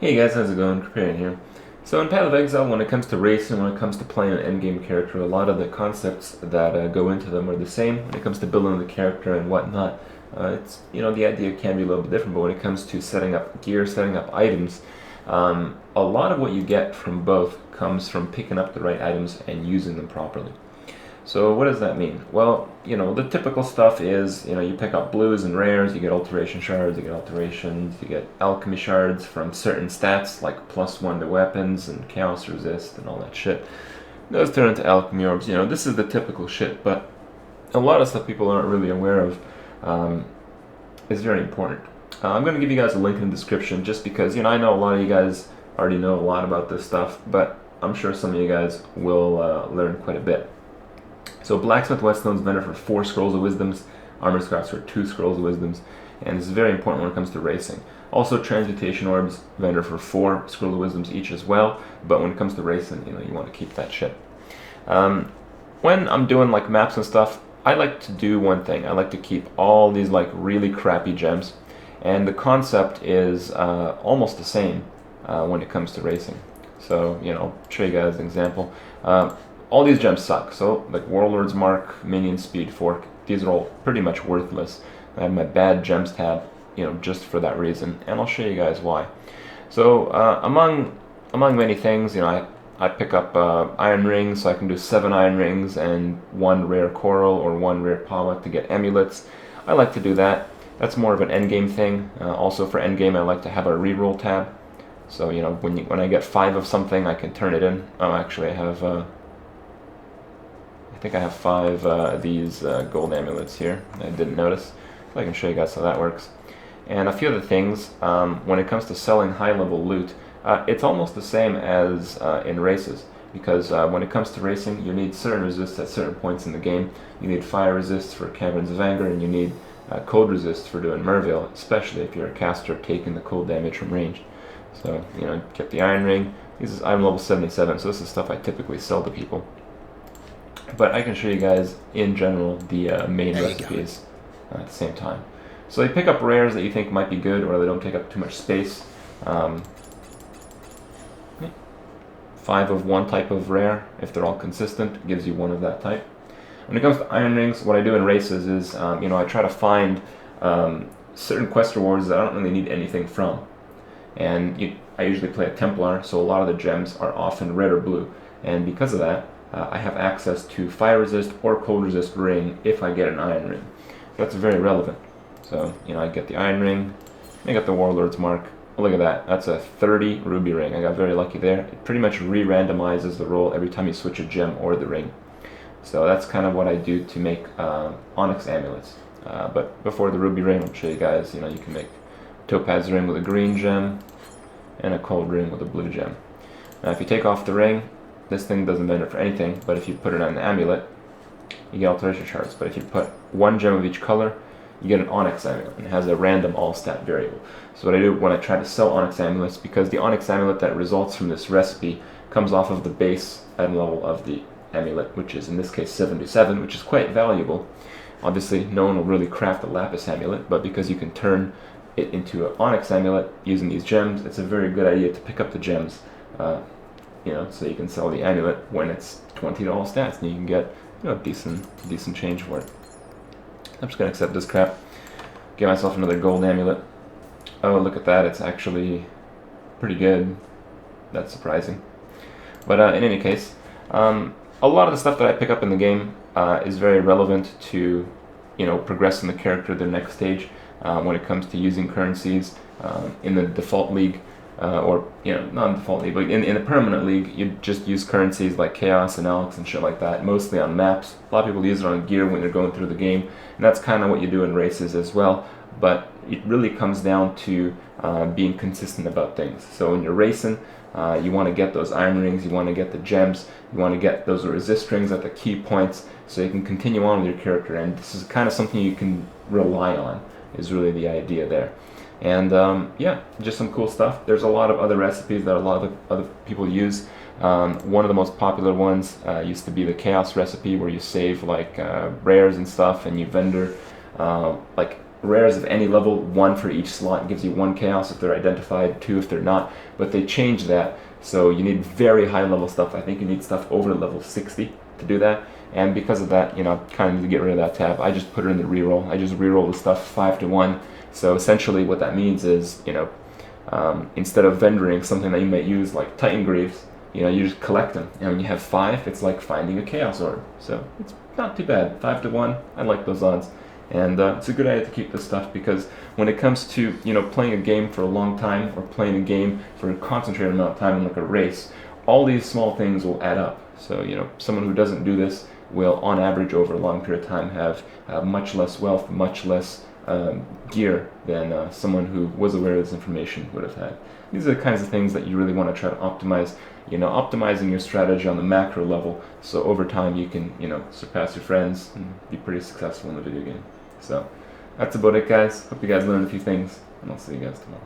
Hey guys, how's it going? Preparing here. So in Path of Exile, when it comes to racing, when it comes to playing an endgame character, a lot of the concepts that go into them are the same. When it comes to building the character and whatnot, it's the idea can be a little bit different. But when it comes to setting up gear, setting up items, a lot of what you get from both comes from picking up the right items and using them properly. So what does that mean? Well, the typical stuff is, you pick up blues and rares, you get alteration shards, you get alterations, you get alchemy shards from certain stats like +1 to weapons and chaos resist and all that shit. Those turn into alchemy orbs. This is the typical shit, but a lot of stuff people aren't really aware of is very important. I'm going to give you guys a link in the description just because, I know a lot of you guys already know a lot about this stuff, but I'm sure some of you guys will learn quite a bit. So Blacksmith Whetstone's vendor for 4 Scrolls of Wisdoms, Armor Scraps for 2 Scrolls of Wisdoms, and this is very important when it comes to racing. Also Transmutation Orbs, vendor for 4 Scrolls of Wisdoms each as well, but when it comes to racing, you want to keep that shit. When I'm doing like maps and stuff, I like to do one thing. I like to keep all these like really crappy gems, and the concept is almost the same when it comes to racing. So, I'll show you guys an example. All these gems suck, so like Warlord's Mark, Minion Speed, Fork, these are all pretty much worthless. I have my bad gems tab, just for that reason, and I'll show you guys why. So among many things, I pick up iron rings, so I can do 7 iron rings and 1 rare coral or 1 rare power to get amulets. I like to do that. That's more of an endgame thing. Also for endgame, I like to have a reroll tab. So when I get 5 of something, I can turn it in. Oh, actually, I think I have 5 of these gold amulets here. I didn't notice. So I can show you guys how that works. And a few other things, when it comes to selling high-level loot, it's almost the same as in races. Because when it comes to racing, you need certain resists at certain points in the game. You need fire resists for Caverns of Anger, and you need cold resists for doing Merville, especially if you're a caster taking the cold damage from range. So, get the iron ring. I'm level 77, so this is stuff I typically sell to people. But I can show you guys, in general, the main recipes at the same time. So you pick up rares that you think might be good, or they don't take up too much space. 5 of one type of rare, if they're all consistent, gives you 1 of that type. When it comes to iron rings, what I do in races is, I try to find certain quest rewards that I don't really need anything from. And I usually play a Templar, so a lot of the gems are often red or blue. And because of that, I have access to fire resist or cold resist ring if I get an iron ring. That's very relevant. So, I get the iron ring, I got the Warlord's Mark. Oh, look at that, that's a 30 ruby ring. I got very lucky there. It pretty much re-randomizes the roll every time you switch a gem or the ring. So that's kind of what I do to make onyx amulets. But before the ruby ring, I'll show you guys, you can make topaz ring with a green gem and a cold ring with a blue gem. Now if you take off the ring, this thing doesn't vendor for anything, but if you put it on an amulet, you get alteration shards. But if you put 1 gem of each color, you get an onyx amulet, and it has a random all-stat variable. So what I do when I try to sell onyx amulets, because the onyx amulet that results from this recipe comes off of the base item level of the amulet, which is in this case 77, which is quite valuable. Obviously, no one will really craft a lapis amulet, but because you can turn it into an onyx amulet using these gems, it's a very good idea to pick up the gems. So you can sell the amulet when it's 20 to all stats, and you can get decent change for it. I'm just gonna accept this crap. Get myself another gold amulet. Oh, look at that! It's actually pretty good. That's surprising. But in any case, a lot of the stuff that I pick up in the game is very relevant to progressing the character to the next stage. When it comes to using currencies in the default league. Or not in the default league, but in the permanent league, you just use currencies like Chaos and Alex and shit like that, mostly on maps. A lot of people use it on gear when they're going through the game, and that's kind of what you do in races as well, but it really comes down to being consistent about things. So when you're racing, you want to get those iron rings, you want to get the gems, you want to get those resist rings at the key points, so you can continue on with your character, and this is kind of something you can rely on, is really the idea there. And yeah, just some cool stuff. There's a lot of other recipes that a lot of other people use. One of the most popular ones used to be the Chaos recipe, where you save like rares and stuff, and you vendor like rares of any level, 1 for each slot, gives you 1 chaos if they're identified, 2 if they're not, but they changed that, so you need very high level stuff. I think you need stuff over level 60 to do that, and because of that, you know, kind of need to get rid of that tab. I just put her in the reroll. I just reroll the stuff 5 to 1, so essentially what that means is, you know, instead of vendoring something that you might use like Titan Greaves, you know, you just collect them, and when you have 5, it's like finding a Chaos Orb, so it's not too bad. 5 to 1, I like those odds. And it's a good idea to keep this stuff, because when it comes to, you know, playing a game for a long time, or playing a game for a concentrated amount of time in like a race, all these small things will add up. So, you know, someone who doesn't do this will, on average, over a long period of time, have much less wealth, much less gear than someone who was aware of this information would have had. These are the kinds of things that you really want to try to optimize. You know, optimizing your strategy on the macro level, so over time you can, you know, surpass your friends and be pretty successful in the video game. So that's about it, guys. Hope you guys learned a few things, and I'll see you guys tomorrow.